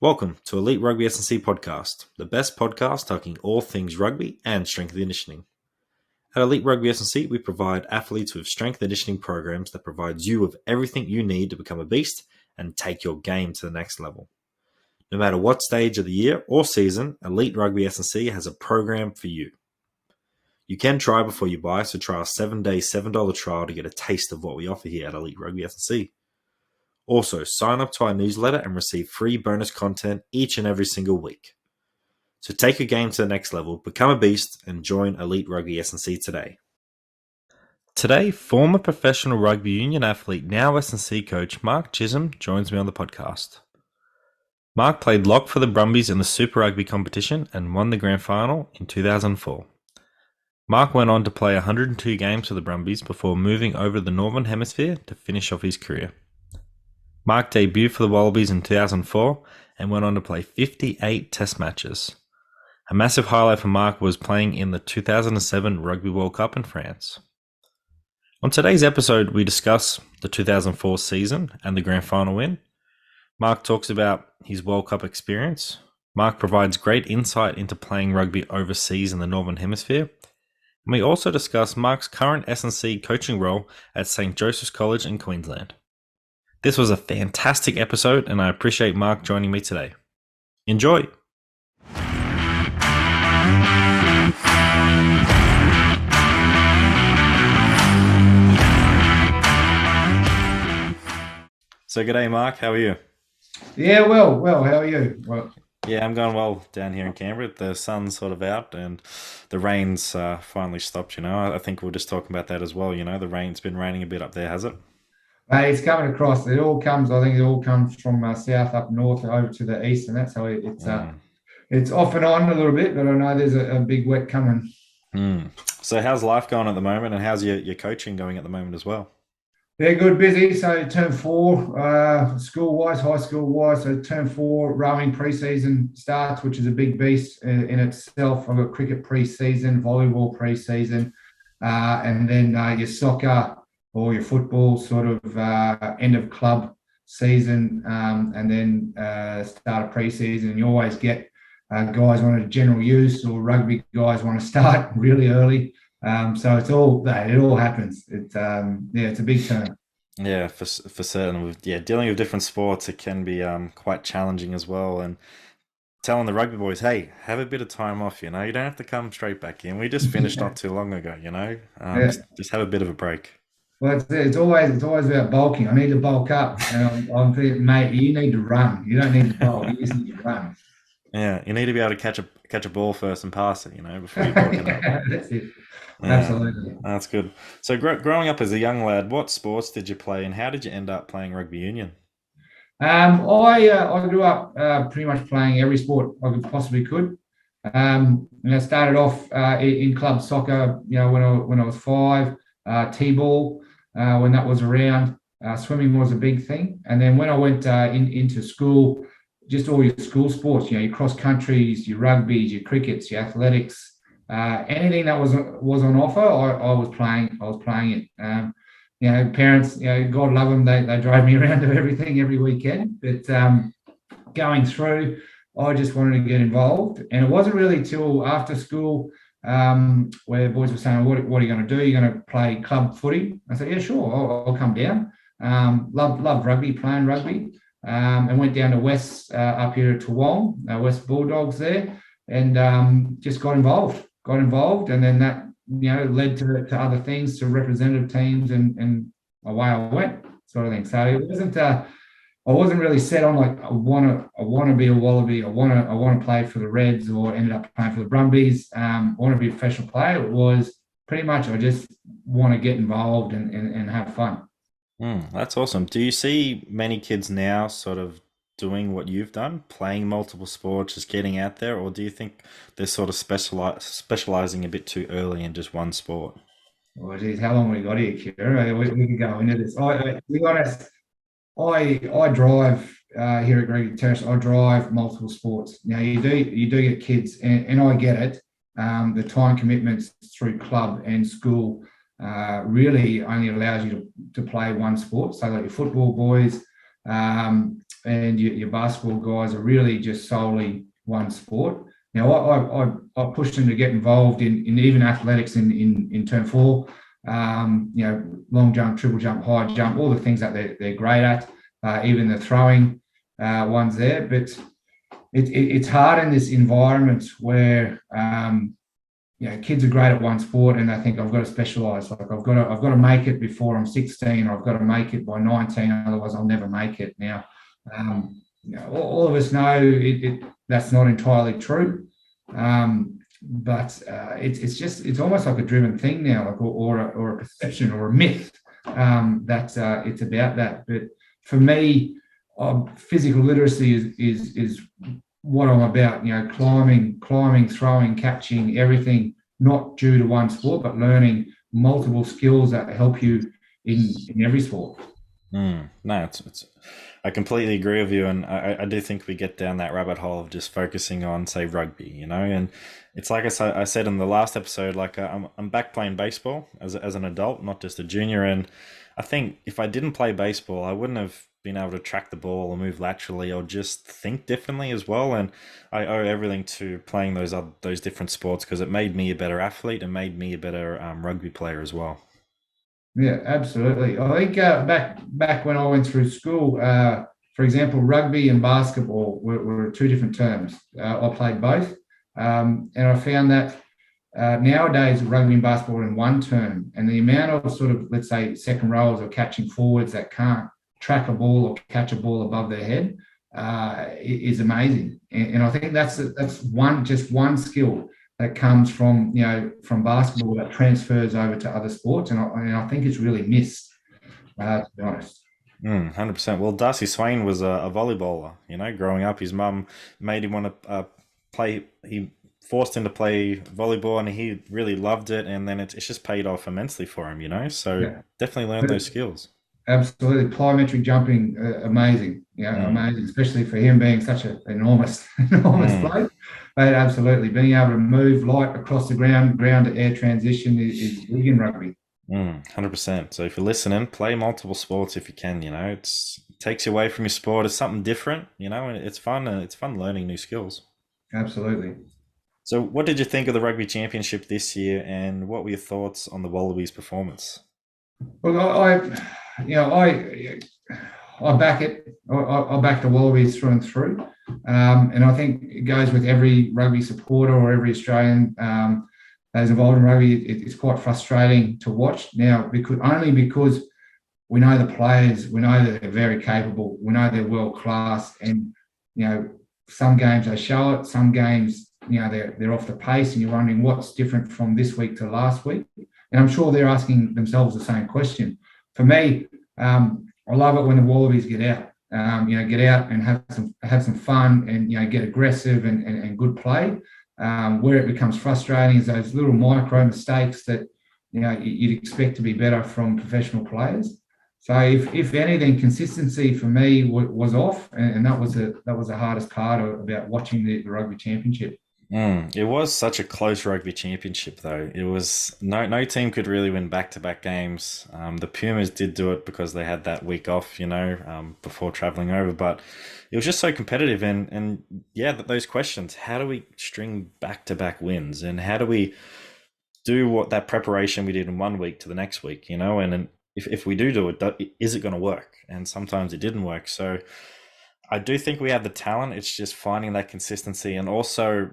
Welcome to Elite Rugby SandC podcast, the best podcast talking all things rugby and strength and conditioning. At Elite Rugby SandC, we provide athletes with strength and conditioning programs that provides you with everything you need to become a beast and take your game to the next level. No matter what stage of the year or season, Elite Rugby SandC has a program for you. You can try before you buy, so try our 7-day $7 trial to get a taste of what we offer here at Elite Rugby SandC. Also, sign up to our newsletter and receive free bonus content each and every single week. So take your game to the next level, become a beast, and join Elite Rugby SandC today. Today, former professional rugby union athlete, now SandC coach Mark Chisholm joins me on the podcast. Mark played lock for the Brumbies in the Super Rugby competition and won the grand final in 2004. Mark went on to play 102 games for the Brumbies before moving over to the Northern Hemisphere to finish off his career. Mark debuted for the Wallabies in 2004 and went on to play 58 test matches. A massive highlight for Mark was playing in the 2007 Rugby World Cup in France. On today's episode, we discuss the 2004 season and the grand final win. Mark talks about his World Cup experience. Mark provides great insight into playing rugby overseas in the Northern Hemisphere. And we also discuss Mark's current SandC coaching role at St. Joseph's College in Queensland. This was a fantastic episode, and I appreciate Mark joining me today. Enjoy! So, g'day, Mark. How are you? Yeah, well, how are you? Well, yeah, I'm going well down here in Canberra. The sun's sort of out, and the rain's finally stopped. I think we'll just talk about that as well. The rain's been raining a bit up there, has it? it's coming across. I think it all comes from south up north over to the east, and that's how it's off and on a little bit. But I know there's a big wet coming. So, how's life going at the moment, and how's your coaching going at the moment as well? They're good, busy. So term 4, school-wise, high school-wise. So term 4 rowing pre-season starts, which is a big beast in itself. I've got cricket pre-season, volleyball pre-season, and then your soccer or your football sort of end of club season, and then start a pre-season. You always get guys want a general use, or rugby guys want to start really early. So it all happens. It's a big turn. Yeah, for certain. Dealing with different sports, it can be quite challenging as well. And telling the rugby boys, hey, have a bit of time off. You don't have to come straight back in. We just finished not too long ago. Just have a bit of a break. Well, it's always about bulking. I need to bulk up, and I'm thinking, mate, you need to run. You don't need to bulk. You just need to run. Yeah, you need to be able to catch a ball first and pass it. Before you bulk it up. That's it. Yeah, absolutely. That's good. So, growing up as a young lad, what sports did you play, and how did you end up playing rugby union? I grew up pretty much playing every sport I possibly could. And I started off in club soccer. When I was 5, t-ball when that was around. Swimming was a big thing, and then when I went into school, just all your school sports. Your cross countries, your rugbies, your crickets, your athletics. Anything that was on offer, I was playing. I was playing it. Parents, God love them, they drove me around to everything every weekend. But going through, I just wanted to get involved, and it wasn't really till after school where boys were saying, "What are you going to do? You're going to play club footy?" I said, "Yeah, sure, I'll come down." Loved rugby, playing rugby, and went down to West up here at Toowong, West Bulldogs there, and just got involved, and then that led to other things, to representative teams, and away I went, sort of thing. So it wasn't I wasn't really set on like I want to be a Wallaby, I want to play for the Reds, or ended up playing for the Brumbies. I want to be a professional player. It was pretty much I just want to get involved and have fun. That's awesome. Do you see many kids now sort of doing what you've done, playing multiple sports, just getting out there, or do you think they're sort of specializing a bit too early in just one sport? Well, geez, how long we got here, Kira? We can go into this. To be honest, I drive here at Gregory Terrace. I drive multiple sports. Now you do get kids, and I get it. The time commitments through club and school really only allows you to play one sport. So like your football boys, and your basketball guys are really just solely one sport. Now, I pushed them to get involved in even athletics in term 4, long jump, triple jump, high jump, all the things that they're great at, even the throwing ones there. But it's hard in this environment where kids are great at one sport and they think I've got to specialise. Like I've got to make it before I'm 16, or I've got to make it by 19, otherwise I'll never make it. Now, all of us know that's not entirely true, but it's almost like a driven thing now, like or a perception or a myth that it's about that. But for me, physical literacy is what I'm about, climbing, throwing, catching, everything, not due to one sport, but learning multiple skills that help you in every sport. No, I completely agree with you, and I do think we get down that rabbit hole of just focusing on, say, rugby, and it's like I said in the last episode, like I'm back playing baseball as an adult, not just a junior, and I think if I didn't play baseball, I wouldn't have been able to track the ball or move laterally or just think differently as well. And I owe everything to playing those different sports, because it made me a better athlete and made me a better rugby player as well. Yeah, absolutely. I think back when I went through school, for example, rugby and basketball were two different terms. I played both, and I found that nowadays rugby and basketball are in one term, and the amount of sort of, let's say, second rowers or catching forwards that can't track a ball or catch a ball above their head is amazing. And I think that's one skill that comes from basketball that transfers over to other sports, and I think it's really missed, to be honest. 100%. Well, Darcy Swain was a volleyballer. Growing up, his mum made him want to play. He forced him to play volleyball, and he really loved it. And then it's just paid off immensely for him. So definitely learn those skills. Absolutely, plyometric jumping, amazing. Amazing, especially for him being such an enormous bloke. But absolutely, being able to move light across the ground to air transition is big in rugby. 100%. So if you're listening, play multiple sports if you can. It takes you away from your sport. It's something different. And it's fun. It's fun learning new skills. Absolutely. So, what did you think of the Rugby Championship this year, and what were your thoughts on the Wallabies' performance? Well, I back it. I back the Wallabies through and through, and I think it goes with every rugby supporter or every Australian that's involved in rugby. It's quite frustrating to watch now, because we know the players, we know that they're very capable, we know they're world class, and some games they show it, some games they're off the pace, and you're wondering what's different from this week to last week. And I'm sure they're asking themselves the same question. For me, I love it when the Wallabies get out, get out and have some fun and get aggressive and good play. Where it becomes frustrating is those little micro mistakes that you'd expect to be better from professional players. So if anything, consistency for me was off, and that was the hardest part about watching the Rugby Championship. It was such a close rugby championship, though. It was no team could really win back-to-back games. The Pumas did do it because they had that week off, before traveling over. But it was just so competitive, and those questions: how do we string back-to-back wins, and how do we do what that preparation we did in 1 week to the next week? And if we do it, is it going to work? And sometimes it didn't work. So I do think we have the talent. It's just finding that consistency, and also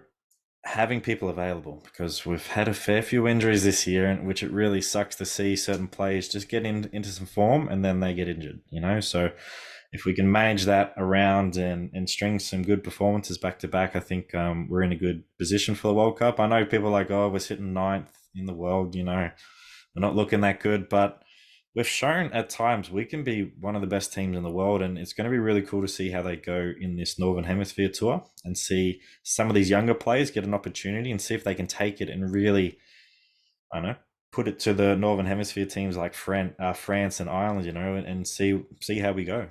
having people available, because we've had a fair few injuries this year, and which it really sucks to see certain players just get into some form and then they get injured, so if we can manage that around and string some good performances back to back, I think we're in a good position for the World Cup. I know people are like, we're sitting 9th in the world, we're not looking that good, but we've shown at times we can be one of the best teams in the world, and it's going to be really cool to see how they go in this Northern Hemisphere tour and see some of these younger players get an opportunity and see if they can take it and really, put it to the Northern Hemisphere teams like France and Ireland, and see how we go.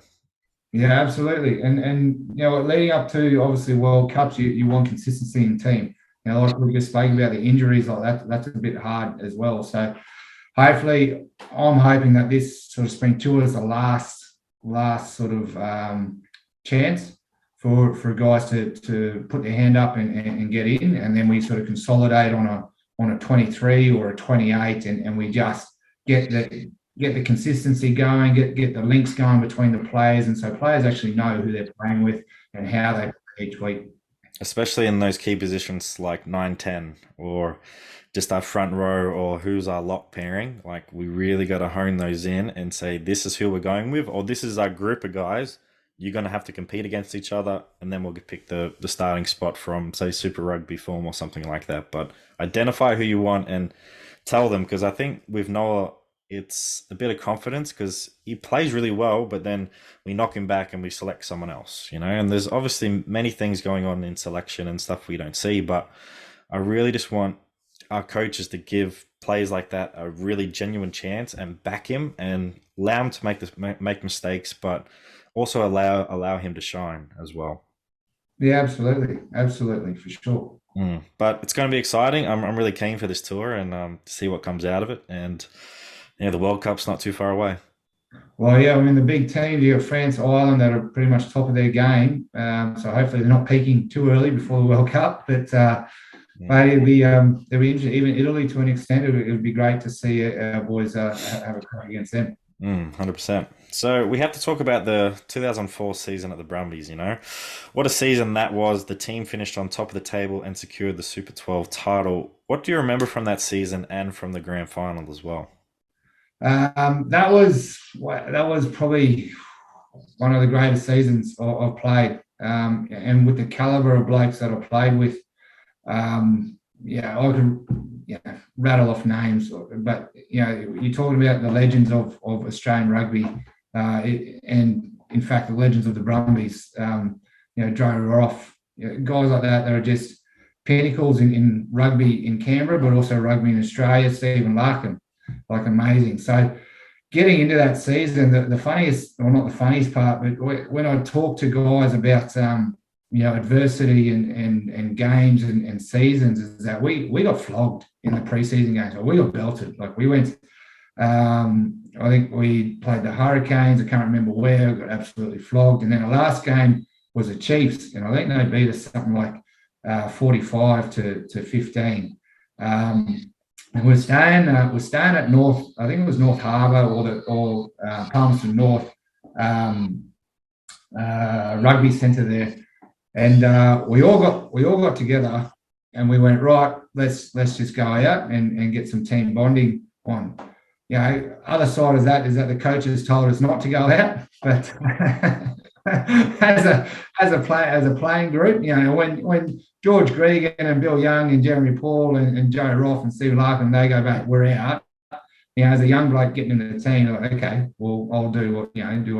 Yeah, absolutely. And leading up to obviously World Cups, you want consistency in the team. Like we just spoke about the injuries like that, that's a bit hard as well. So hopefully, I'm hoping that this sort of spring tour is the last sort of chance for guys to put their hand up and get in, and then we sort of consolidate on a 23 or a 28, and we just get the consistency going, get the links going between the players, and so players actually know who they're playing with and how they play each week. Especially in those key positions like 9-10 or just our front row or who's our lock pairing. Like, we really got to hone those in and say, this is who we're going with, or this is our group of guys. You're going to have to compete against each other, and then we'll pick the starting spot from, say, Super Rugby form or something like that. But identify who you want and tell them, because I think with Noah, it's a bit of confidence because he plays really well, but then we knock him back and we select someone else, and there's obviously many things going on in selection and stuff we don't see, but I really just want our coaches to give players like that a really genuine chance and back him and allow him to make mistakes, but also allow him to shine as well. Yeah, absolutely, for sure. But it's going to be exciting. I'm really keen for this tour and to see what comes out of it. And the World Cup's not too far away. Well, yeah, I mean, the big teams, you have France, Ireland, that are pretty much top of their game. So hopefully they're not peaking too early before the World Cup. But it'll be interesting. Even Italy, to an extent, it would be great to see our boys have a crack against them. 100%. So we have to talk about the 2004 season at the Brumbies. What a season that was. The team finished on top of the table and secured the Super 12 title. What do you remember from that season and from the grand final as well? That was probably one of the greatest seasons I've played, and with the caliber of blokes that I played with, I can rattle off names, but you're talking about the legends of Australian rugby, and in fact the legends of the Brumbies. Joe Roth, guys like that are just pinnacles in rugby in Canberra, but also rugby in Australia. Stephen Larkin. Like, amazing. So getting into that season, the funniest, or not the funniest part, but when I talk to guys about adversity and games and seasons, is that we got flogged in the preseason games. Or we got belted. Like, we went, I think we played the Hurricanes. I can't remember where. We got absolutely flogged. And then the last game was the Chiefs, and I think they beat us something like 45 to 15. And we're staying at North. I think it was North Harbour or Palmerston North Rugby Centre there, and we all got together, and we went, right. Let's just go out and get some team bonding on. Other side of that is that the coaches told us not to go out, but as a playing group, when George Gregan and Bill Young and Jeremy Paul and Joe Roth and Steve Larkin, they go back, we're out. As a young bloke getting into the team, like, okay, well, I'll do what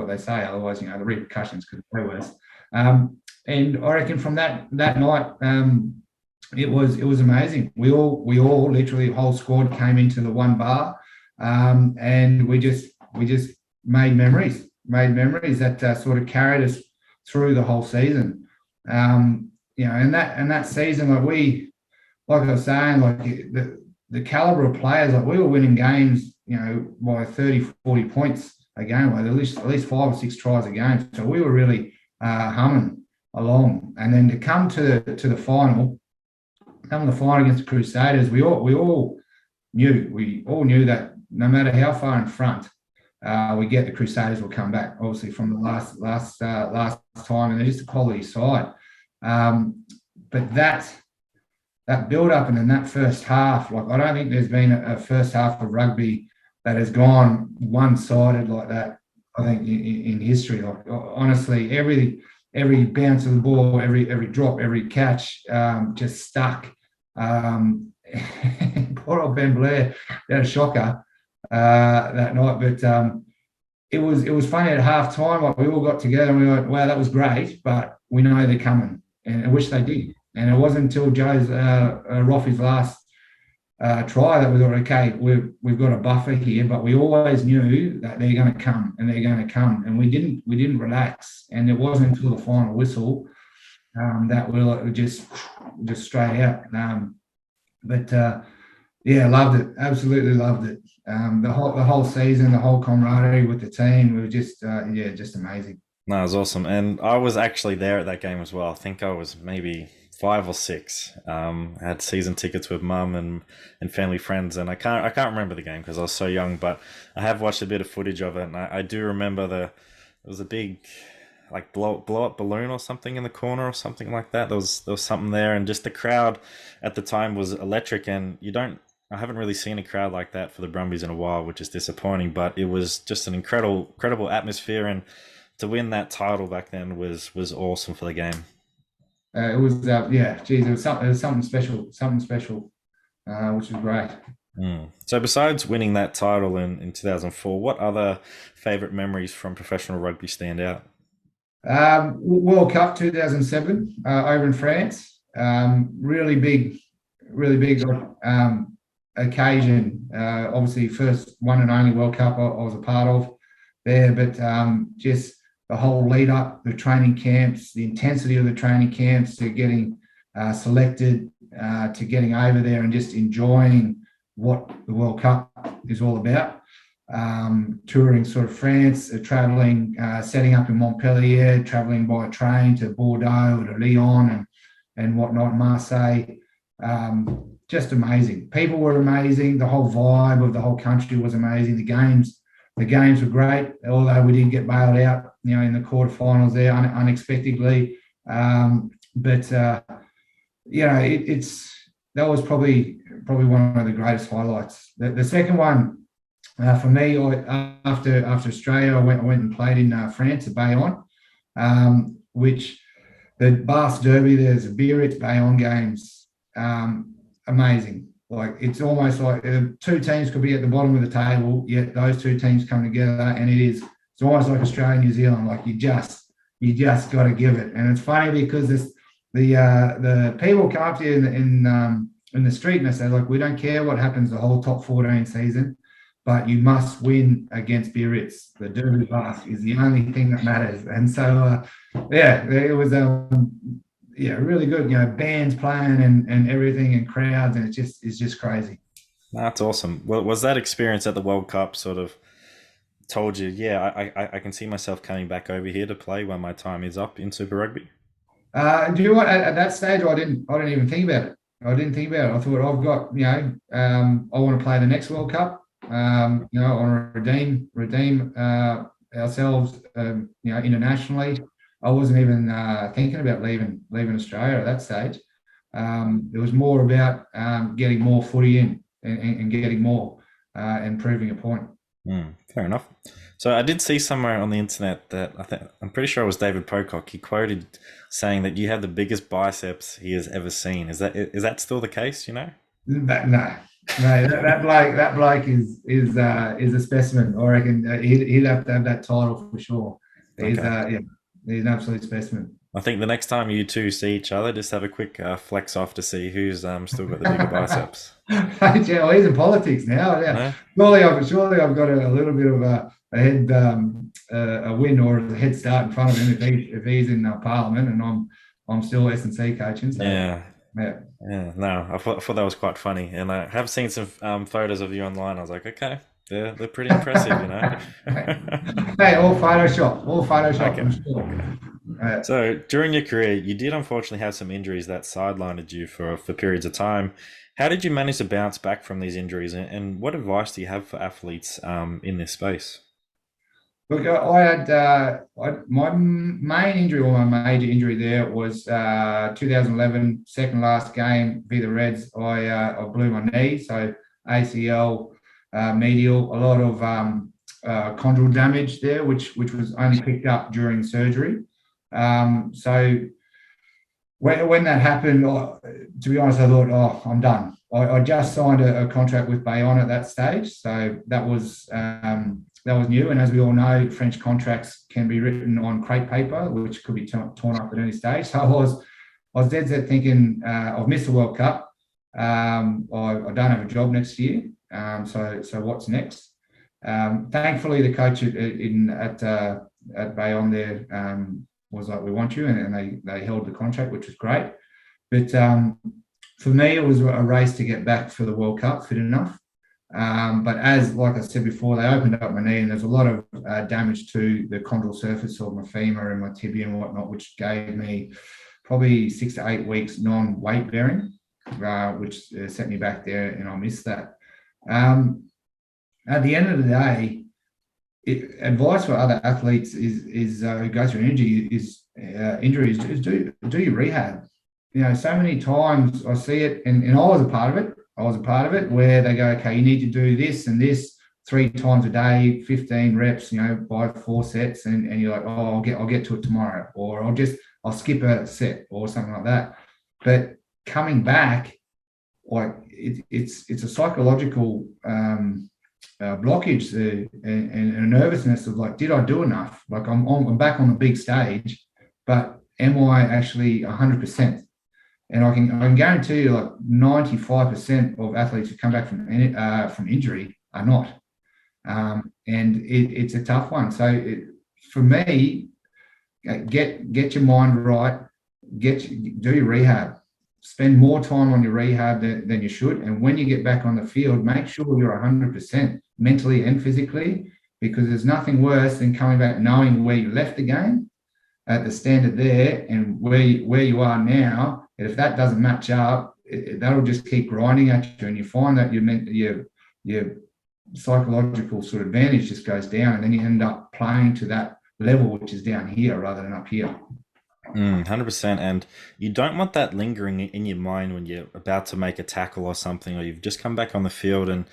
they say. Otherwise, the repercussions could be worse. And I reckon from that night, it was amazing. We all literally, the whole squad came into the one bar, and we just made memories that sort of carried us through the whole season. And that season, like I was saying, like the caliber of players, like we were winning games, by 30, 40 points a game, like at least 5 or 6 tries a game. So we were really humming along. And then to come to the final against the Crusaders, we all knew that no matter how far in front we get, the Crusaders will come back, obviously, from the last time, and they're just a quality side. But that build up and in that first half, like, I don't think there's been a first half of rugby that has gone one-sided like that, I think, in history. Like, honestly, every bounce of the ball, every drop, every catch, just stuck. Poor old Ben Blair had a shocker that night, but it was funny at half time. Like, we all got together and we went, wow, that was great, but we know they're coming, and I wish they did. And it wasn't until Joe's Roffy's last try that we thought, okay, we've got a buffer here, but we always knew that they're going to come, and we didn't relax. And it wasn't until the final whistle that we were just straight out. Loved it, absolutely loved it. The whole season, the whole camaraderie with the team, we were just amazing. No, it was awesome, and I was actually there at that game as well. I think I was maybe 5 or 6. I had season tickets with mum and family friends, and I can't remember the game because I was so young. But I have watched a bit of footage of it, and I do remember there was a big like blow up balloon or something in the corner or something like that. There was something there, and just the crowd at the time was electric. And you don't I haven't really seen a crowd like that for the Brumbies in a while, which is disappointing. But it was just an incredible atmosphere, and to win that title back then was awesome for the game. It was, yeah, geez, it was something special, which was great. Mm. So besides winning that title in 2004, what other favourite memories from professional rugby stand out? World Cup 2007 over in France. Really big occasion. Obviously, first one and only World Cup I was a part of there, but just the whole lead up, the training camps, the intensity of the training camps to getting selected, to getting over there and just enjoying what the World Cup is all about. Touring sort of France, traveling, setting up in Montpellier, traveling by train to Bordeaux, to Lyon, and whatnot, Marseille. Just amazing. People were amazing. The whole vibe of the whole country was amazing. The games were great, although we did get bailed out, in the quarterfinals there unexpectedly. But that was probably one of the greatest highlights. The second one for me, after Australia, I went and played in France at Bayonne, which the Basque Derby. There's a Biarritz Bayonne games, amazing. Like it's almost like two teams could be at the bottom of the table, yet those two teams come together, and it's almost like Australia, New Zealand. Like you just got to give it. And it's funny because the people come up to you in the street and they say, like, we don't care what happens the whole top 14 season, but you must win against Biarritz. The Derby Basque is the only thing that matters. And so, it was really good. Bands playing and everything, and crowds, and it's just crazy. That's awesome. Well, was that experience at the World Cup sort of told you, yeah, I can see myself coming back over here to play when my time is up in Super Rugby? Do you know what? At that stage, I didn't even think about it. I didn't think about it. I thought I've got, I want to play the next World Cup. I want to redeem ourselves, internationally. I wasn't even thinking about leaving Australia at that stage. It was more about getting more footy in and getting more and proving a point. Fair enough. So I did see somewhere on the internet that I'm pretty sure it was David Pocock. He quoted saying that you have the biggest biceps he has ever seen. Is that still the case? No, that bloke is a specimen. I reckon he'd have to have that title for sure. He's Okay. he's an absolute specimen. I think the next time you two see each other, just have a quick flex off to see who's still got the bigger biceps. Yeah, well, he's in politics now. Yeah, No? surely I've got a little bit of a head a win or a head start in front of him if he's in Parliament and I'm still SNC coaching. So, Yeah. yeah. Yeah, no, I thought that was quite funny, and I have seen some photos of you online. I was like, okay, they're pretty impressive. Hey, all Photoshop, Okay, I'm sure. okay. So during your career, you did unfortunately have some injuries that sidelined you for periods of time. How did you manage to bounce back from these injuries, and what advice do you have for athletes in this space? Look, I had my main injury or my major injury there was 2011, second last game v the Reds. I blew my knee, so ACL, medial, a lot of chondral damage there, which was only picked up during surgery. So when that happened, to be honest, I thought, oh, I'm done. I just signed a contract with Bayonne at that stage, so that was new. And as we all know, French contracts can be written on crepe paper, which could be torn up at any stage. So I was dead set thinking, I've missed the World Cup. I don't have a job next year. So what's next? Thankfully, the coach at Bayonne there was like, we want you, and they held the contract, which was great. But for me, it was a race to get back for the World Cup fit enough. But like I said before, they opened up my knee, and there's a lot of damage to the chondral surface of my femur and my tibia and whatnot, which gave me probably 6 to 8 weeks non-weight bearing, which set me back there, and I missed that. At the end of the day, advice for other athletes is who go through injuries is do your rehab. So many times I see it, and I was a part of it. I was a part of it where they go, okay, you need to do this and this 3 times a day, 15 reps, by 4 sets, and you're like, oh, I'll get to it tomorrow, or I'll skip a set or something like that. But coming back, like it's a psychological blockage and a nervousness of like, did I do enough? Like I'm back on the big stage, but am I actually 100%? And I can guarantee you, like 95% of athletes who come back from injury are not, and it's a tough one. So for me, get your mind right, do your rehab, spend more time on your rehab than you should, and when you get back on the field, make sure you're 100% mentally and physically, because there's nothing worse than coming back knowing where you left the game at the standard there and where you are now. And if that doesn't match up, that'll just keep grinding at you, and you find that your psychological sort of advantage just goes down, and then you end up playing to that level, which is down here rather than up here. 100%. And you don't want that lingering in your mind when you're about to make a tackle or something, or you've just come back on the field and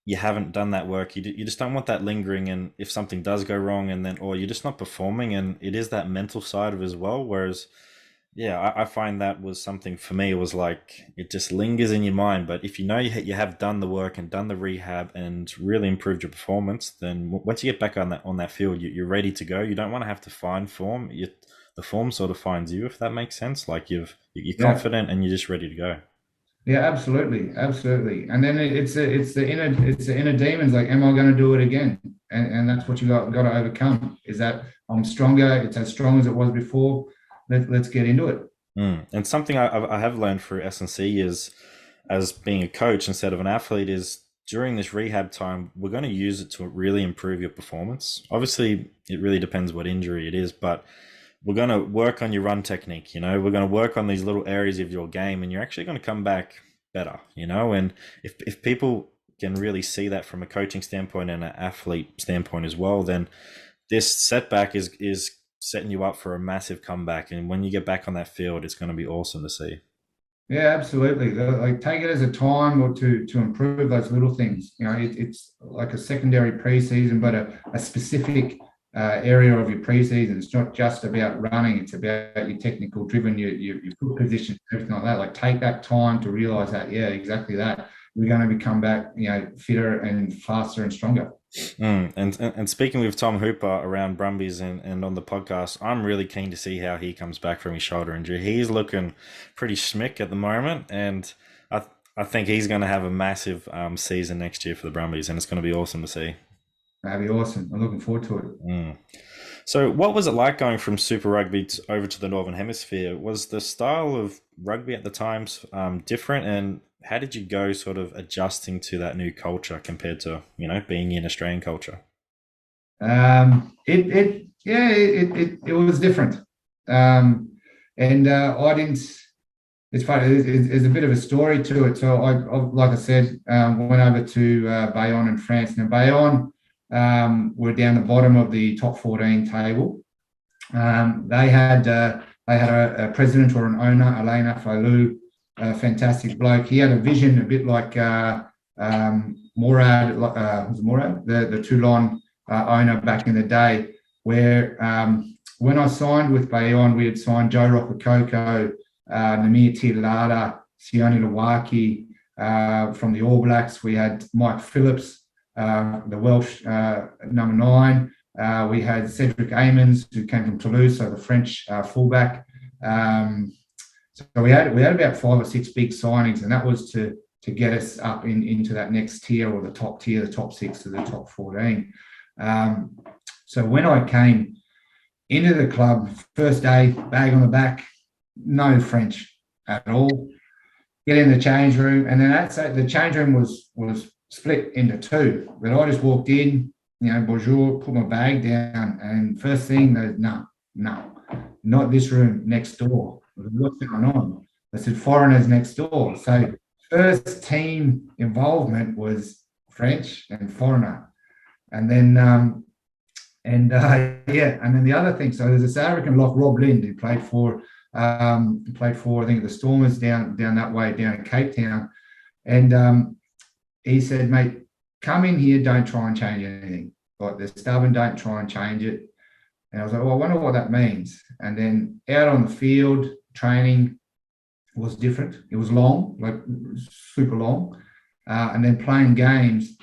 you haven't done that work. You just don't want that lingering, and if something does go wrong, or you're just not performing, and it is that mental side of it as well. Whereas, yeah, I find that was something for me. It was like it just lingers in your mind. But if you have done the work and done the rehab and really improved your performance, then once you get back on that field, you're ready to go. You don't want to have to find form. The form sort of finds you, if that makes sense. Like you're confident and you're just ready to go. Yeah, absolutely. And then it's the inner demons. Like, am I going to do it again? And that's what you got to overcome. Is that I'm stronger? It's as strong as it was before. Let's get into it. And something I have learned through SandC is, as being a coach instead of an athlete, is during this rehab time, we're going to use it to really improve your performance. Obviously, it really depends what injury it is, but we're going to work on your run technique. We're going to work on these little areas of your game, and you're actually going to come back better. And if people can really see that from a coaching standpoint and an athlete standpoint as well, then this setback is setting you up for a massive comeback. And when you get back on that field, it's going to be awesome to see. Yeah, absolutely. Like, take it as a time or to improve those little things. It's like a secondary preseason, but a specific area of your preseason. It's not just about running; it's about your technical driven, your foot position, everything like that. Like, take that time to realize that. Yeah, exactly that. We're going to come back, fitter and faster and stronger. And speaking with Tom Hooper around Brumbies and on the podcast, I'm really keen to see how he comes back from his shoulder injury. He's looking pretty schmick at the moment, and I think he's going to have a massive season next year for the Brumbies, and it's going to be awesome to see. That'd be awesome. I'm looking forward to it. So what was it like going from Super Rugby over to the Northern Hemisphere? Was the style of rugby at the times different, and how did you go sort of adjusting to that new culture compared to, being in Australian culture? It was different. And I didn't, it's funny, there's a bit of a story to it. So I like I said, went over to Bayonne in France. Now Bayonne were down the bottom of the top 14 table. They had a president or an owner, Alain Afalou, a fantastic bloke. He had a vision a bit like Morad, the Toulon owner back in the day, where when I signed with Bayonne, we had signed Joe Rokocoko, Namir Tialada, Sione Lawaki from the All Blacks. We had Mike Phillips, the Welsh number 9. We had Cedric Amons, who came from Toulouse, so the French fullback. So we had about 5 or 6 big signings, and that was to get us up into that next tier, or the top tier, the top 6 to the top 14. So when I came into the club, first day, bag on the back, no French at all. get in the change room, and then the change room was split into two. But I just walked in, bonjour, put my bag down, and first thing, no, not this room next door. What's going on? I said, foreigners next door. So first team involvement was French and foreigner, and then and then the other thing. So there's a South African lock, Rob Lind, who played for I think the Stormers down that way, down in Cape Town, and he said, mate, come in here, don't try and change anything. Like, they're stubborn, don't try and change it. And I was like, well, I wonder what that means. And then out on the field, training was different. It was long, like super long. And then playing games,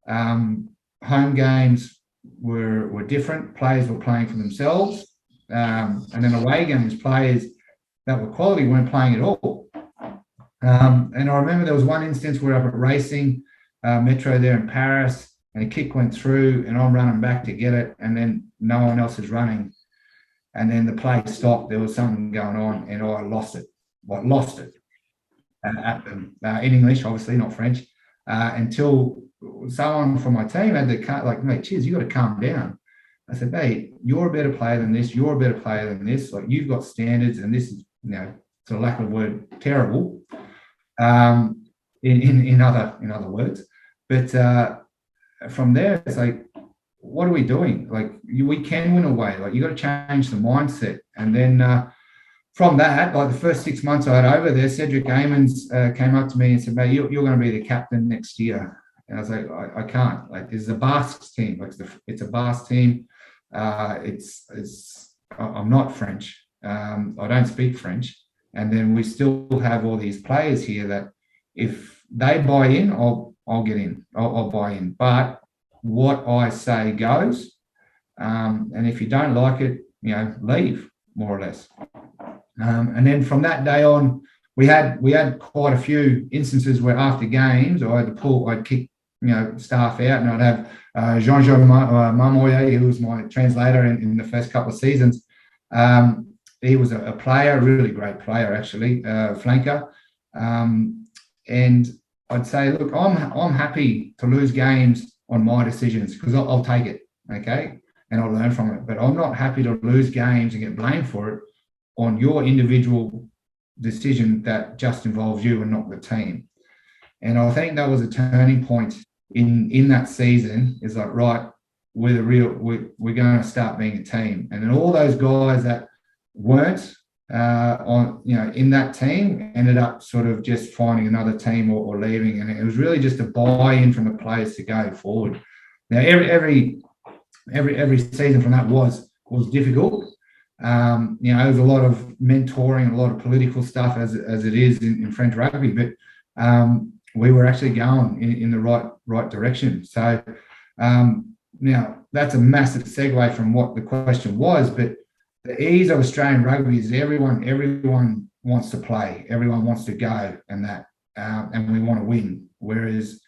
home games were different. Players were playing for themselves. And then away games, players that were quality weren't playing at all. And I remember there was one instance where up at Racing Metro there in Paris, and a kick went through, and I'm running back to get it, and then no one else is running. And then the play stopped. There was something going on, and I lost it. In English, obviously, not French, until someone from my team had to, like, mate, cheers, you got to calm down. I said, hey, you're a better player than this. You're a better player than this. Like, you've got standards, and this is, for lack of a word, terrible. In other words, but from there, it's like, what are we doing? Like, we can win away. Like, you got to change the mindset. And then from that, like the first 6 months I had over there, Cedric Amons came up to me and said, mate, you're going to be the captain next year. And I was like, I can't. Like, this is a Basque team. Like, it's a Basque team. I'm not French. I don't speak French. And then we still have all these players here that if they buy in, I'll get in. I'll buy in. But what I say goes. And if you don't like it, leave, more or less. And then from that day on, we had quite a few instances where after games I'd kick staff out, and I'd have Jean-Jean Marmoye, who was my translator in the first couple of seasons. He was a player, a really great player, actually, flanker. And I'd say, look, I'm happy to lose games on my decisions because I'll take it, okay, and I'll learn from it. But I'm not happy to lose games and get blamed for it on your individual decision that just involves you and not the team. And I think that was a turning point in that season. Is like, right, we're going to start being a team. And then all those guys that weren't in that team ended up sort of just finding another team or leaving, and it was really just a buy-in from the players to go forward. Now every season from that was difficult. There was a lot of mentoring, a lot of political stuff as it is in French rugby, but we were actually going in the right direction. So now that's a massive segue from what the question was, but the ease of Australian rugby is everyone wants to play, everyone wants to go, and we want to win. Whereas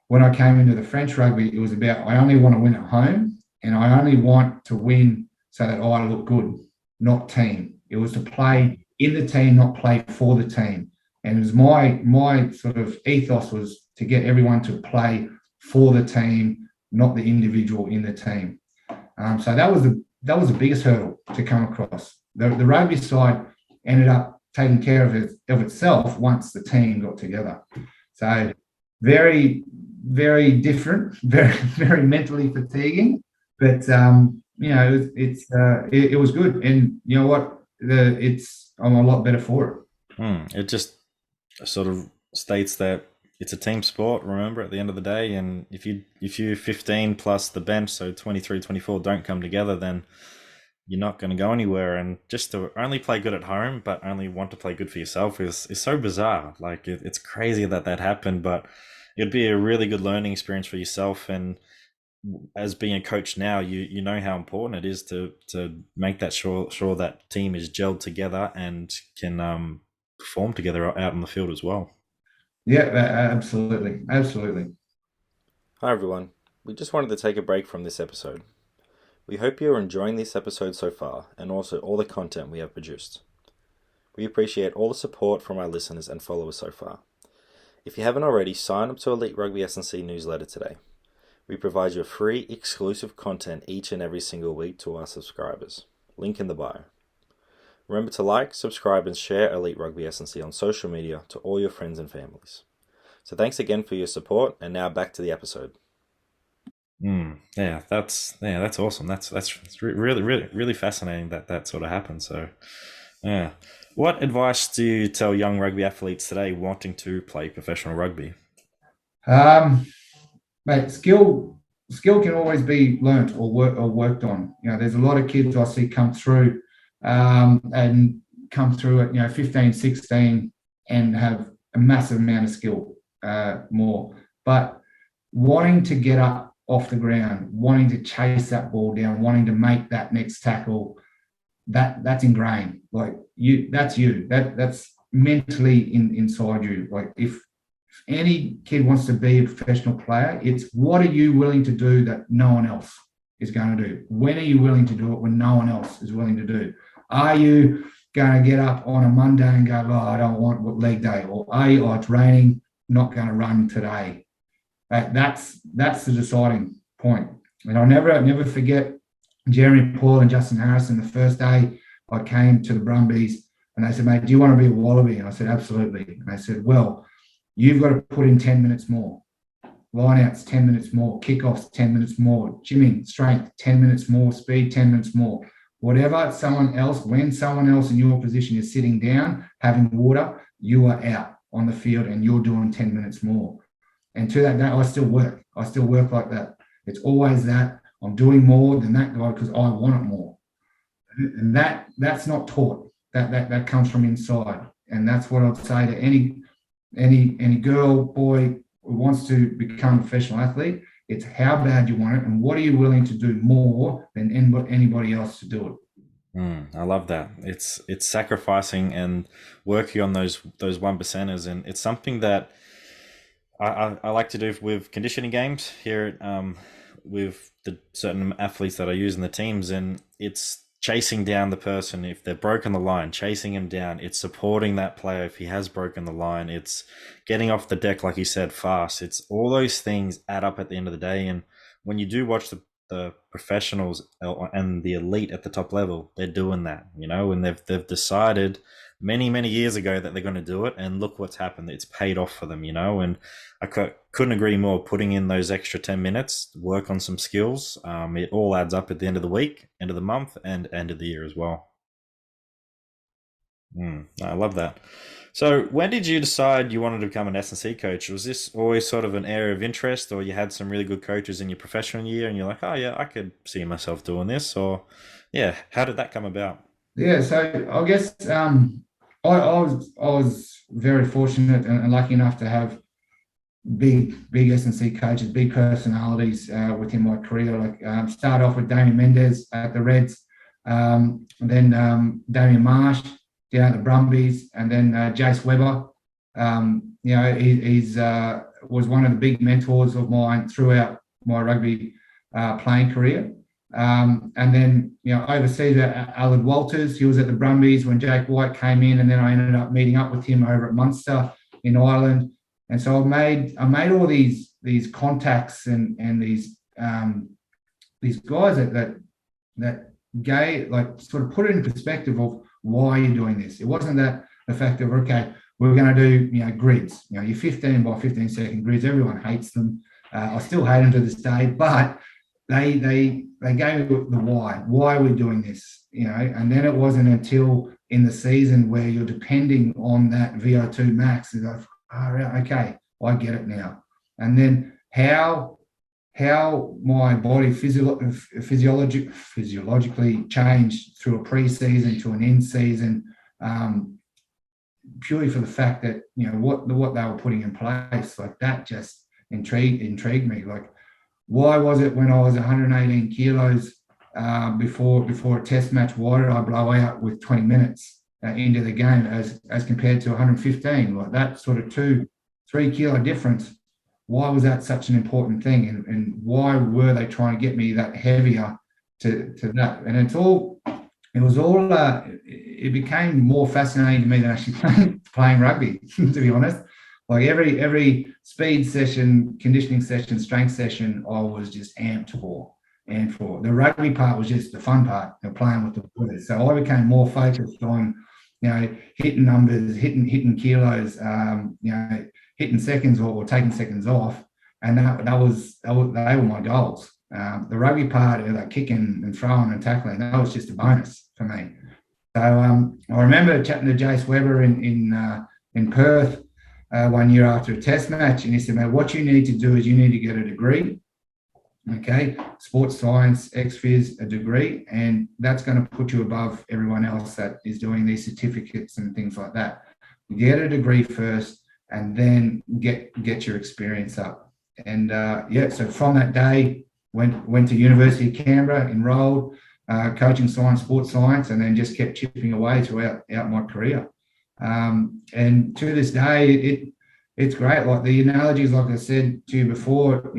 when I came into the French rugby, it was about, I only want to win at home, and I only want to win so that I look good, not team. It was to play in the team, not play for the team. And it was my sort of ethos was to get everyone to play for the team, not the individual in the team. So that was the biggest hurdle to come across. The rugby side ended up taking care of itself once the team got together. So very, very different, very, very mentally fatiguing, but it was good. And you know what? I'm a lot better for it. It just sort of states that it's a team sport, remember, at the end of the day. And if you 15 plus the bench, so 23, 24 don't come together, then you're not going to go anywhere. And just to only play good at home, but only want to play good for yourself is so bizarre. Like, it's crazy that happened, but it'd be a really good learning experience for yourself. And as being a coach now, you know how important it is to make that sure that team is gelled together and can perform together out on the field as well. Yeah, absolutely. Hi everyone. We just wanted to take a break from this episode. We hope you're enjoying this episode so far, and also all the content we have produced. We appreciate all the support from our listeners and followers so far. If you haven't already, sign up to Elite Rugby SandC newsletter today. We provide you free, exclusive content each and every single week to our subscribers. Link in the bio. Remember to like, subscribe, and share Elite Rugby SandC on social media to all your friends and families. So thanks again for your support, and now back to the episode. Yeah, that's awesome. That's really fascinating that sort of happened. So, yeah, what advice do you tell young rugby athletes today wanting to play professional rugby? Mate, skill can always be learnt or worked on. There's a lot of kids I see come through and come through at 15, 16 and have a massive amount of skill more, but wanting to get up off the ground, wanting to chase that ball down, wanting to make that next tackle, that's ingrained. Like that's mentally inside you. Like if any kid wants to be a professional player, it's what are you willing to do that no one else is going to do? When are you willing to do it when no one else is willing to do? Are you going to get up on a Monday and go, oh, I don't want leg day? Or are you, oh, it's raining, not going to run today? That's the deciding point. And I'll never forget Jeremy Paul and Justin Harrison. The first day I came to the Brumbies and they said, mate, do you want to be a Wallaby? And I said, absolutely. And they said, well, you've got to put in 10 minutes more. Lineouts, 10 minutes more. Kickoffs, 10 minutes more. Gymming, strength, 10 minutes more. Speed, 10 minutes more. Whatever when someone else in your position is sitting down, having water, you are out on the field and you're doing 10 minutes more. And to that day, I still work like that. It's always that I'm doing more than that guy because I want it more. And that's not taught. That comes from inside. And that's what I'd say to any girl, boy who wants to become a professional athlete. It's how bad you want it and what are you willing to do more than anybody else to do it. I love that. It's sacrificing and working on those 1%ers, and it's something that I like to do with conditioning games here with the certain athletes that I use in the teams, and it's chasing down the person if they've broken the line, chasing him down. It's supporting that player if he has broken the line. It's getting off the deck, like you said, fast. It's all those things add up at the end of the day. And when you do watch the professionals and the elite at the top level, they're doing that, and they've decided many years ago that they're going to do it, and look what's happened. It's paid off for them, and I couldn't agree more. Putting in those extra 10 minutes, work on some skills, it all adds up at the end of the week, end of the month, and end of the year as well. I love that. So when did you decide you wanted to become an S&C coach? Was this always sort of an area of interest, or you had some really good coaches in your professional year and you're like, oh yeah, I could see myself doing this? Or yeah, how did that come about? Yeah, so I guess I was very fortunate and lucky enough to have big S&C coaches, big personalities within my career. Like start off with Damien Mendez at the Reds, and then Damien Marsh down at the Brumbies, and then Jace Weber. He's was one of the big mentors of mine throughout my rugby playing career. And then, overseas, Alan Walters, he was at the Brumbies when Jake White came in, and then I ended up meeting up with him over at Munster in Ireland. And so I made all these contacts and these guys that gave, like, sort of put it in perspective of why you're doing this. It wasn't that the fact of, okay, we're going to do, grids, your 15 by 15 second grids. Everyone hates them. I still hate them to this day, but they gave me the why are we doing this, and then it wasn't until in the season where you're depending on that VO2 max, is like, okay, I get it now. And then how my body physiologically changed through a pre-season to an in-season, purely for the fact that, what they were putting in place, like that just intrigued me. Like, why was it when I was 118 kilos before a test match, why did I blow out with 20 minutes into the game as compared to 115? Like that sort of 2-3 kilo difference. Why was that such an important thing? And why were they trying to get me that heavier to that? And it's all it was all, it became more fascinating to me than actually playing rugby, to be honest. Like every speed session, conditioning session, strength session, I was just amped for. And for the rugby part was just the fun part, playing with the boys. So I became more focused on, hitting numbers, hitting kilos, hitting seconds or taking seconds off, and they were my goals. The rugby part, like kicking and throwing and tackling, that was just a bonus for me. So I remember chatting to Jace Weber in Perth one year after a test match, and he said, "Mate, what you need to do is you need to get a degree, okay, sports science, XPhys, a degree, and that's going to put you above everyone else that is doing these certificates and things like that. Get a degree first, and then get your experience up." And so from that day, went to University of Canberra, enrolled, coaching science, sports science, and then just kept chipping away throughout my career. And to this day, it's great. Like the analogies, like I said to you before,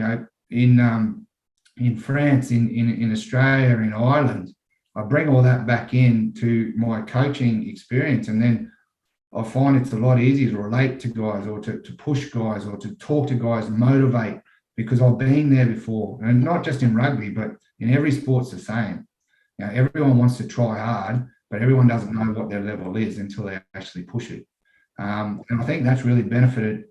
in France, in Australia, in Ireland, I bring all that back into my coaching experience, and then I find it's a lot easier to relate to guys, or to push guys, or to talk to guys and motivate, because I've been there before. And not just in rugby, but in every sport's the same. Everyone wants to try hard, but everyone doesn't know what their level is until they actually push it. And I think that's really benefited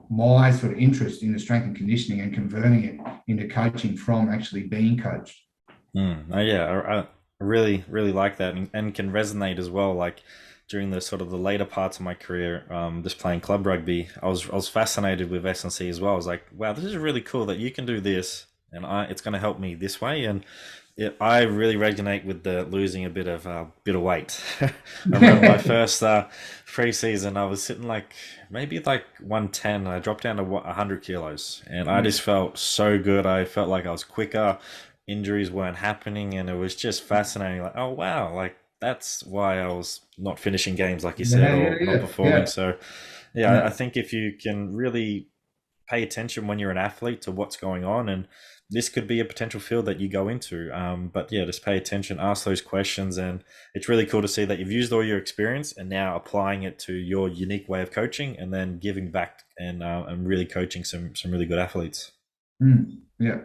my sort of interest in the strength and conditioning and converting it into coaching from actually being coached. I really, really like that, and can resonate as well. Like during the sort of the later parts of my career, just playing club rugby, I was fascinated with SNC as well. I was like, wow, this is really cool that you can do this, and it's going to help me this way. And I really resonate with the losing a bit of weight. I remember my first pre-season, I was sitting maybe 110, and I dropped down to 100 kilos, and I just felt so good. I felt like I was quicker, injuries weren't happening, and it was just fascinating. Like, oh wow, like that's why I was not finishing games, like you said, or not performing. So I think if you can really pay attention when you're an athlete to what's going on, and this could be a potential field that you go into. Just pay attention, ask those questions, and it's really cool to see that you've used all your experience and now applying it to your unique way of coaching, and then giving back and really coaching some really good athletes. Yeah.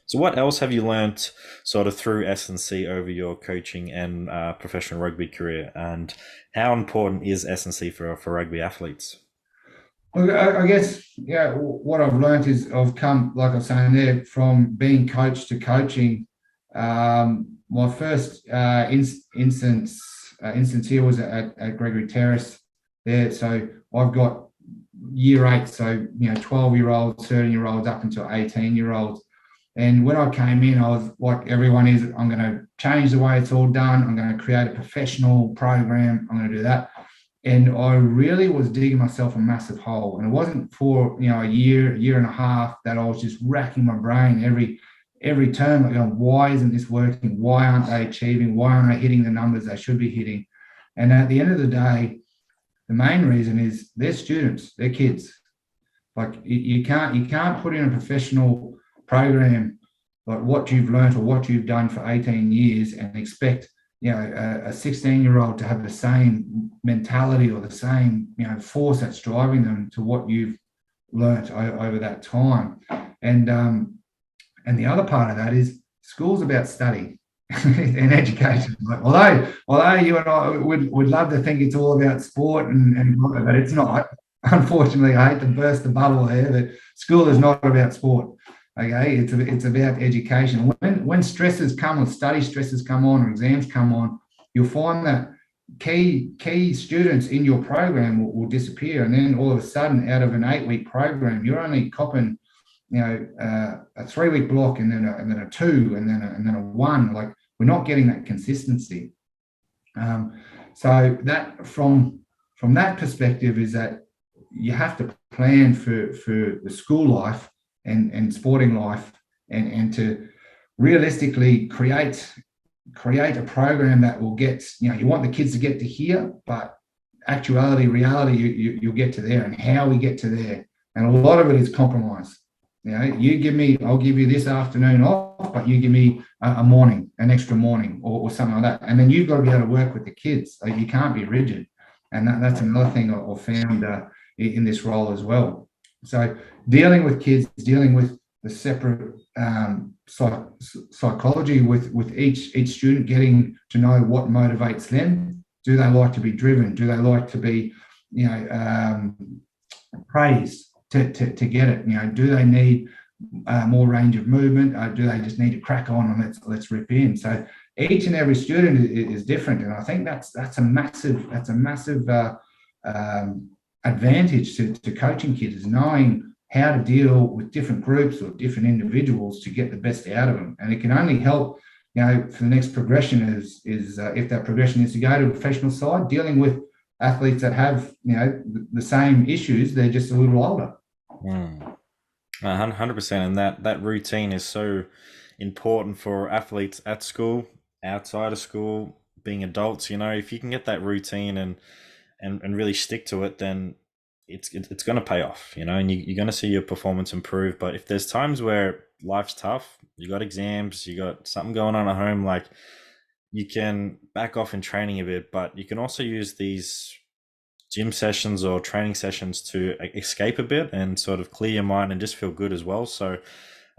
So what else have you learnt sort of through S&C over your coaching and professional rugby career, and how important is S&C for rugby athletes? Well, I guess, what I've learned is I've come, like I was saying there, from being coached to coaching. My first instance here was at Gregory Terrace there. So I've got year 8, so 12-year-olds, 13-year-olds up until 18-year-olds. And when I came in, I was like everyone is, I'm going to change the way it's all done. I'm going to create a professional program. I'm going to do that. And I really was digging myself a massive hole. And it wasn't for a year and a half that I was just racking my brain every term, like, why isn't this working? Why aren't they achieving? Why aren't they hitting the numbers they should be hitting? And at the end of the day, the main reason is they're students, they're kids. Like you can't put in a professional program like what you've learned or what you've done for 18 years and expect a 16-year-old to have the same mentality or the same force that's driving them to what you've learnt over that time. And the other part of that is school's about study and education. Although you and I would love to think it's all about sport and but it's not. Unfortunately, I hate to burst the bubble here, but school is not about sport. Okay, it's about education. When stresses come, or study stresses come on, or exams come on, you'll find that key students in your program will disappear, and then all of a sudden, out of an 8-week program, you're only copping, a 3-week block, and then a 2, and then a 1. Like, we're not getting that consistency. So that from that perspective is that you have to plan for the school life and sporting life, and to realistically create a program that will get, you want the kids to get to here, but reality, you'll get to there, and how we get to there. And a lot of it is compromise. I'll give you this afternoon off, but you give me a morning, an extra morning, or something like that. And then you've got to be able to work with the kids. Like, you can't be rigid, and that's another thing I've found in this role as well. So dealing with kids, dealing with the separate psychology with each student, getting to know what motivates them. Do they like to be driven? Do they like to be, praised to get it? Do they need more range of movement? Do they just need to crack on and let's rip in? So each and every student is different, and I think that's a massive advantage to coaching kids, is knowing how to deal with different groups or different individuals to get the best out of them. And it can only help, for the next progression is if that progression is to go to a professional side, dealing with athletes that have, the same issues, they're just a little older. 100%. And that routine is so important for athletes at school, outside of school, being adults. If you can get that routine and really stick to it, then it's going to pay off, and you're going to see your performance improve. But if there's times where life's tough, you got exams, you got something going on at home, like, you can back off in training a bit, but you can also use these gym sessions or training sessions to escape a bit and sort of clear your mind and just feel good as well. So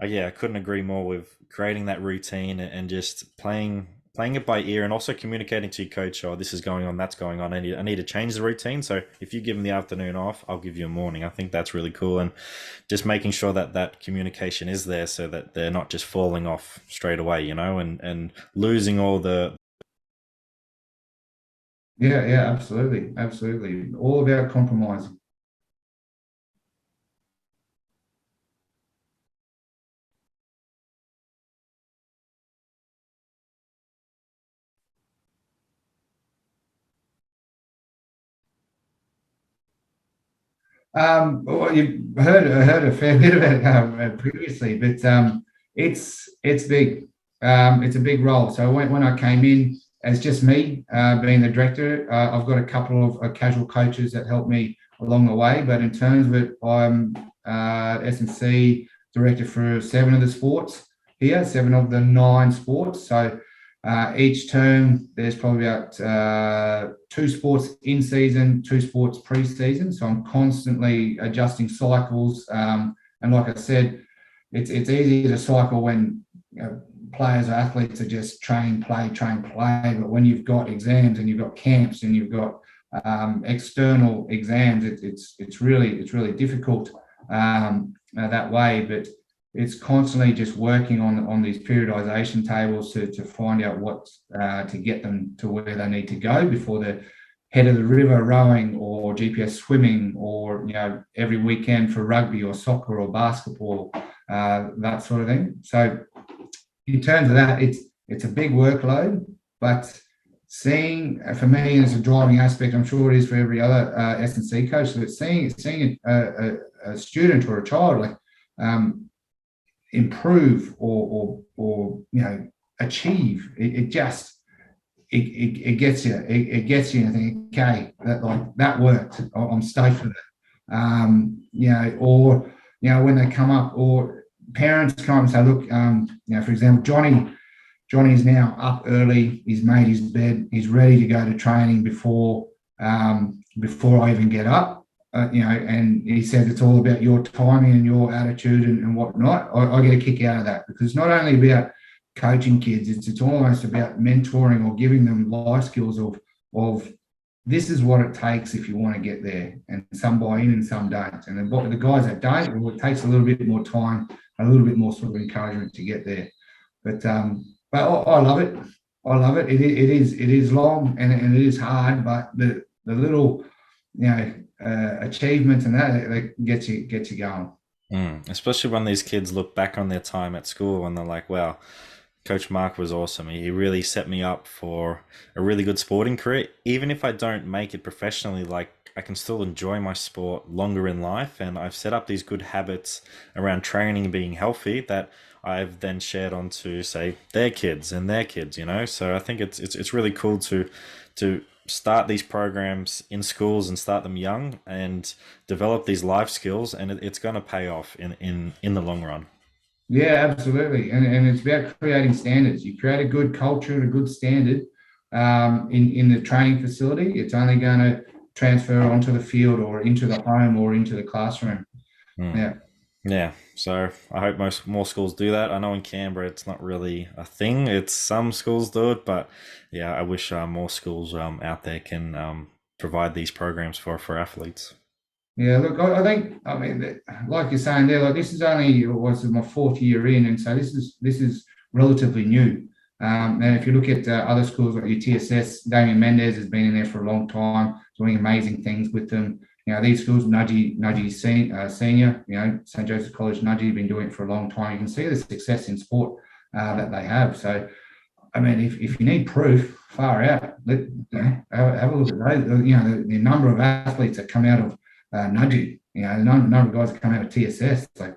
I couldn't agree more with creating that routine and just playing it by ear, and also communicating to your coach, oh, this is going on, that's going on, I need to change the routine. So if you give them the afternoon off, I'll give you a morning. I think that's really cool, and just making sure that communication is there so that they're not just falling off straight away, and losing all the... Yeah, absolutely. All about compromising. Well, you've heard a fair bit about it previously, but it's big. It's a big role. So when I came in as just me being the director, I've got a couple of casual coaches that help me along the way. But in terms of it, I'm SNC director for 7 of the sports here, 7 of the 9 sports. So each term, there's probably about 2 sports in season, 2 sports pre-season. So I'm constantly adjusting cycles. And like I said, it's easy to cycle when players or athletes are just train, play. But when you've got exams and you've got camps and you've got external exams, it's really difficult that way. But it's constantly just working on these periodization tables to find out what to get them to where they need to go before the head of the river rowing or GPS swimming, or every weekend for rugby or soccer or basketball, that sort of thing. So in terms of that, it's a big workload, but seeing, for me, as a driving aspect, I'm sure it is for every other SNC coach, so it's seeing a student or a child like improve or achieve, it gets you. It gets you and think, okay, that worked. I'm stoked for that. Or when they come up, or parents come up and say, look, for example, Johnny's now up early. He's made his bed. He's ready to go to training before I even get up. And he said it's all about your timing and your attitude and whatnot. I get a kick out of that, because it's not only about coaching kids, it's almost about mentoring or giving them life skills of this is what it takes if you want to get there, and some buy in and some don't. And the guys that don't, well, it takes a little bit more time, a little bit more sort of encouragement to get there. But I love it. It is long and it is hard, but the little achievements and that gets you going. Especially when these kids look back on their time at school and they're like, wow, Coach Mark was awesome. He really set me up for a really good sporting career. Even if I don't make it professionally, like, I can still enjoy my sport longer in life, and I've set up these good habits around training and being healthy that I've then shared on to, say, their kids and their kids, So I think it's really cool to start these programs in schools and start them young and develop these life skills, and it's going to pay off in the long run. Yeah, absolutely. And it's about creating standards. You create a good culture and a good standard in the training facility, it's only going to transfer onto the field or into the home or into the classroom. Yeah. Yeah, so I hope more schools do that. I know in Canberra it's not really a thing. It's some schools do it, but yeah, I wish more schools out there can provide these programs for athletes. Yeah, look, I think, I mean, like you're saying there, like this is only was my fourth year in, and so this is relatively new. And if you look at other schools like your TSS, Damien Mendez has been in there for a long time, doing amazing things with them. You know, these schools, Nudgy Senior, you know, St. Joseph's College Nudgy, been doing it for a long time. You can see the success in sport that they have. So, I mean, if you need proof, far out, have a look at those. You know, the number of athletes that come out of Nudgy, you know, the number of guys that come out of TSS, like,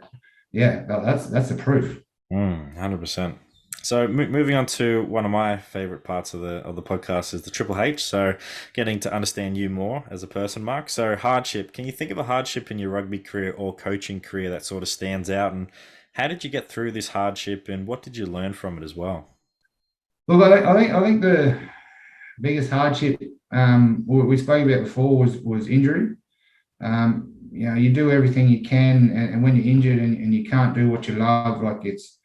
yeah, that's the proof. 100%. So moving on to one of my favorite parts of the podcast is the Triple H. So getting to understand you more as a person, Mark. So hardship. Can you think of a hardship in your rugby career or coaching career that sort of stands out? And how did you get through this hardship? And what did you learn from it as well? Look, I think the biggest hardship we spoke about before was injury. You know, you do everything you can, and when you're injured and you can't do what you love, like it's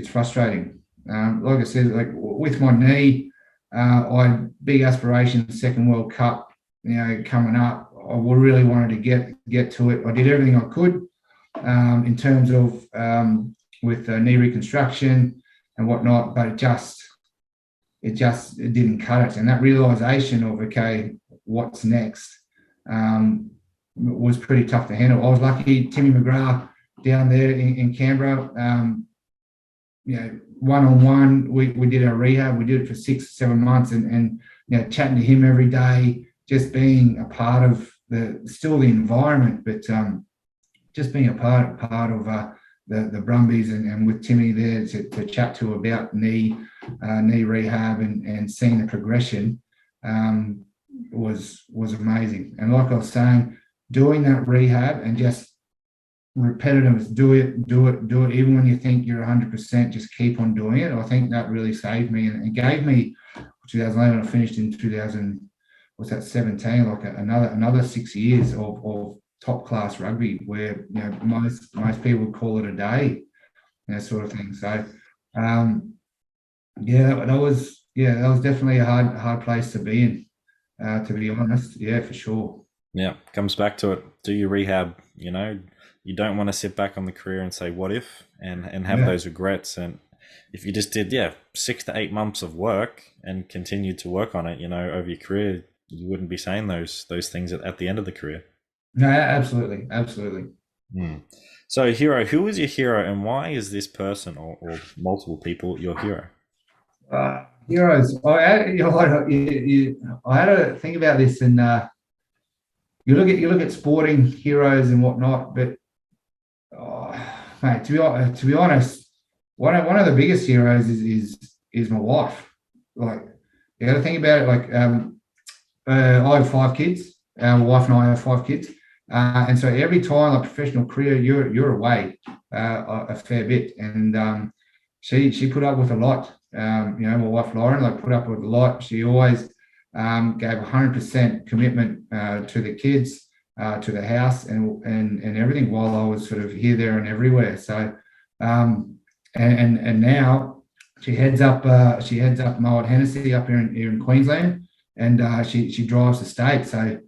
frustrating. Like I said, like with my knee, I had big aspirations, second World Cup, you know, coming up. I really wanted to get to it. I did everything I could in terms of with knee reconstruction and whatnot, but it didn't cut it. And that realization of, okay, what's next, was pretty tough to handle. I was lucky, Timmy McGrath down there in Canberra, you know, one-on-one, we did our rehab. We did it for 6-7 months, and you know, chatting to him every day, just being a part of the environment, but just being a part of the Brumbies and with Timmy there to chat to about knee rehab and seeing the progression was amazing. And like I was saying, doing that rehab and just repetitive, do it, even when you think you're 100%, just keep on doing it. I think that really saved me and gave me 2011. I finished in 17, like another 6 years of top class rugby, where, you know, most people would call it a day, that sort of thing. So that was definitely a hard place to be in, to be honest. Yeah, for sure. Yeah, comes back to it. Do your rehab. You know, you don't want to sit back on the career and say, what if, and have those regrets. And if you just did, 6 to 8 months of work and continued to work on it, you know, over your career, you wouldn't be saying those things at the end of the career. No, absolutely. So, hero, who is your hero, and why is this person or multiple people your hero? Heroes. I had to think about this, and you look at sporting heroes and whatnot, but mate, to be honest, one of the biggest heroes is my wife. Like, you got to think about it. Like, I have 5 kids. My wife and I have 5 kids, and so every time, like, professional career, you're away a fair bit, and she put up with a lot. You know, my wife Lauren, like, put up with a lot. She always gave 100% commitment to the kids, to the house, and everything, while I was sort of here, there, and everywhere. So, and now she heads up Moat Hennessy up here in Queensland, and she drives the state. So,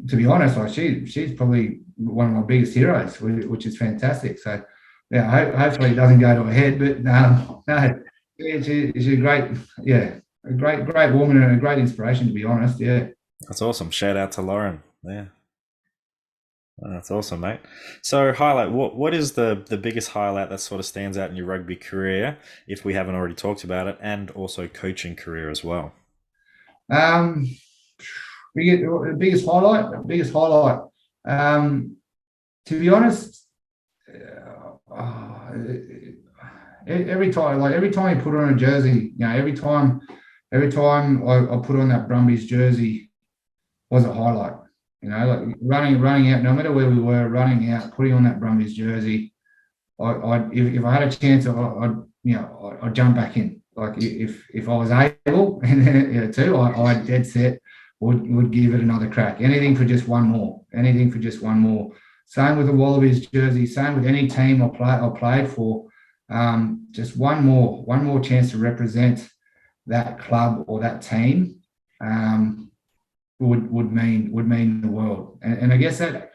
to be honest, like, she's probably one of my biggest heroes, which is fantastic. So, yeah, hopefully it doesn't go to her head, but no, she's a great, a great woman and a great inspiration, to be honest. Yeah, that's awesome. Shout out to Lauren. Yeah, that's awesome, mate. So, highlight. What is the biggest highlight that sort of stands out in your rugby career, if we haven't already talked about it, and also coaching career as well? Biggest highlight. To be honest, every time you put on a jersey, you know, every time every time I put on that Brumbies jersey was a highlight. Like running out, no matter where we were, running out, putting on that Brumbies jersey. If I had a chance, I'd jump back in. Like if I was able, and too, I dead set would give it another crack. Anything for just one more. Anything for just one more. Same with the Wallabies jersey. Same with any team I played for. Just one more chance to represent that club or that team. Would mean the world. And I guess that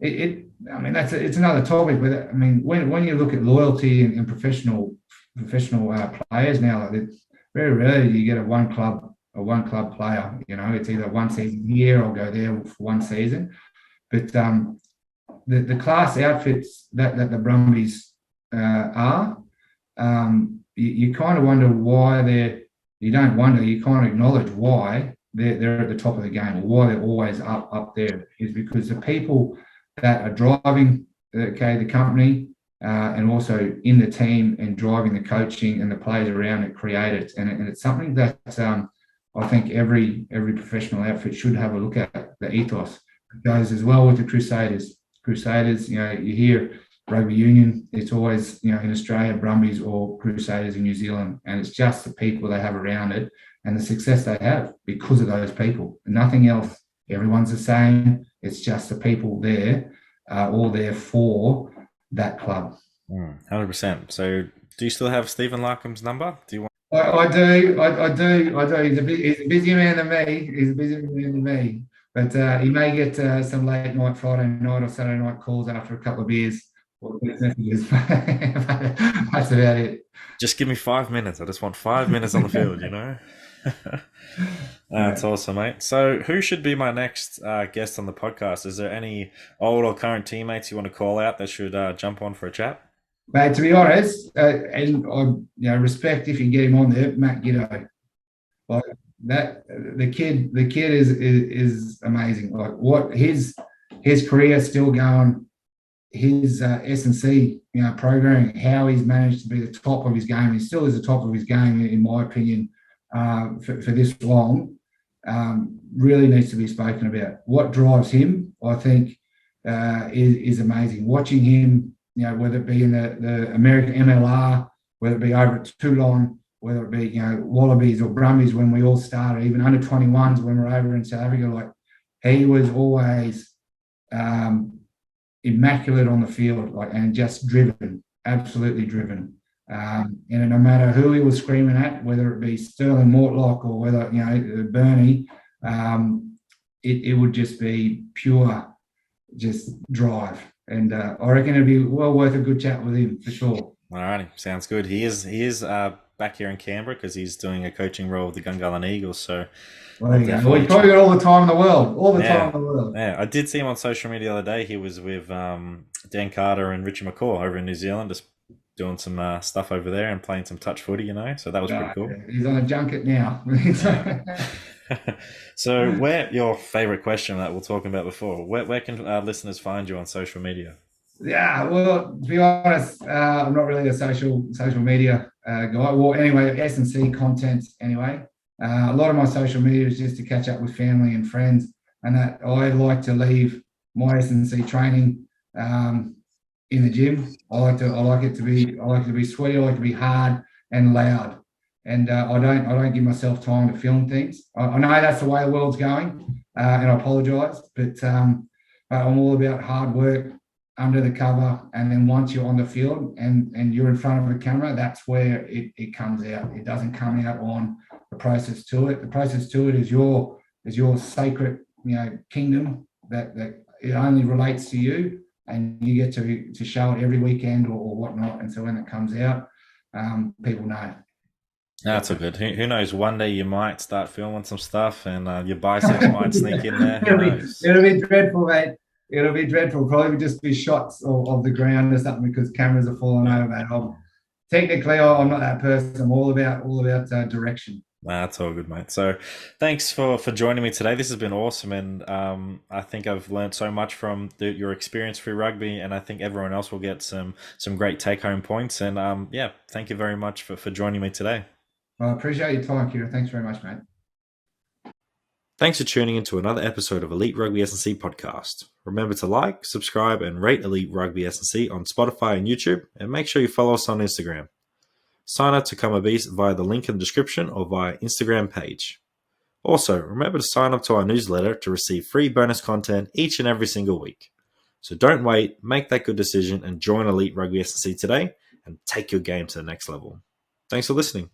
I mean it's another topic, but I mean when you look at loyalty and professional players now, like very rarely do you get a one club player. It's either one season here or go there for one season. But the class outfits that the Brumbies are, you kind of wonder why they're. You don't wonder. You kind of acknowledge why they're at the top of the game, or why they're always up there, is because the people that are driving the company and also in the team and driving the coaching and the players around it create it, and it's something that I think every professional outfit should have a look at. The ethos it goes as well with the Crusaders. You hear rugby union, it's always in Australia Brumbies or Crusaders in New Zealand, and it's just the people they have around it and the success they have because of those people. Nothing else. Everyone's the same. It's just the people there, all there for that club. 100%. So, do you still have Stephen Larkham's number? Do you want? I do. I do. He's a busier man than me. But he may get some late night Friday night or Saturday night calls after a couple of beers. That's about it. Just give me 5 minutes. I just want 5 minutes on the field, That's awesome, mate. So who should be my next guest on the podcast? Is there any old or current teammates you want to call out that should jump on for a chat? Mate, to be honest, and I respect if you get him on there, Matt Giddo. Like that, the kid is amazing. Like what his career still going, his SandC programming, how he's managed to be the top of his game. He still is the top of his game, in my opinion, for this long. Really needs to be spoken about. What drives him, I think, is amazing. Watching him, whether it be in the American MLR, whether it be over at Toulon, whether it be Wallabies or Brumbies when we all started, even under 21s when we're over in South Africa, like he was always immaculate on the field, like, and just driven, absolutely driven. And no matter who he was screaming at, whether it be Sterling Mortlock or whether Bernie, it would just be pure, just drive. And I reckon it'd be well worth a good chat with him for sure. All righty, sounds good. He is back here in Canberra because he's doing a coaching role with the Gungahlin Eagles. So well, he's probably got all the time in the world. Time in the world. Yeah, I did see him on social media the other day. He was with Dan Carter and Richie McCaw over in New Zealand, just doing some stuff over there and playing some touch footy, So that was pretty cool. He's on a junket now. So, your favourite question that we're talking about before? Where can listeners find you on social media? Yeah, well, to be honest, I'm not really a social media guy. Well, anyway, SandC content anyway. A lot of my social media is just to catch up with family and friends, and that I like to leave my SandC training in the gym. I like it to be sweaty. I like to be hard and loud, and I don't give myself time to film things. I know that's the way the world's going, and I apologise, but I'm all about hard work under the cover, and then once you're on the field and you're in front of a camera, that's where it comes out. It doesn't come out on the process to it. The process to it is your sacred kingdom that it only relates to you, and you get to show it every weekend or whatnot. And so when it comes out, people know. That's all good. Who knows? One day you might start filming some stuff, and your biceps might sneak in there. It'll be dreadful, mate. It'll be dreadful. Probably just be shots of the ground or something because cameras are falling over. Mate. Technically, I'm not that person. I'm all about direction. That's all good, mate. So thanks for joining me today. This has been awesome, and I think I've learned so much from your experience through rugby, and I think everyone else will get some great take-home points. And thank you very much for joining me today. I appreciate your time, Kira. Thanks very much, mate. Thanks for tuning into another episode of Elite Rugby SandC podcast. Remember to like, subscribe, and rate Elite Rugby SandC on Spotify and YouTube, and make sure you follow us on Instagram. Sign up to become a beast via the link in the description or via Instagram page. Also, remember to sign up to our newsletter to receive free bonus content each and every single week. So don't wait, make that good decision and join Elite Rugby SandC today and take your game to the next level. Thanks for listening.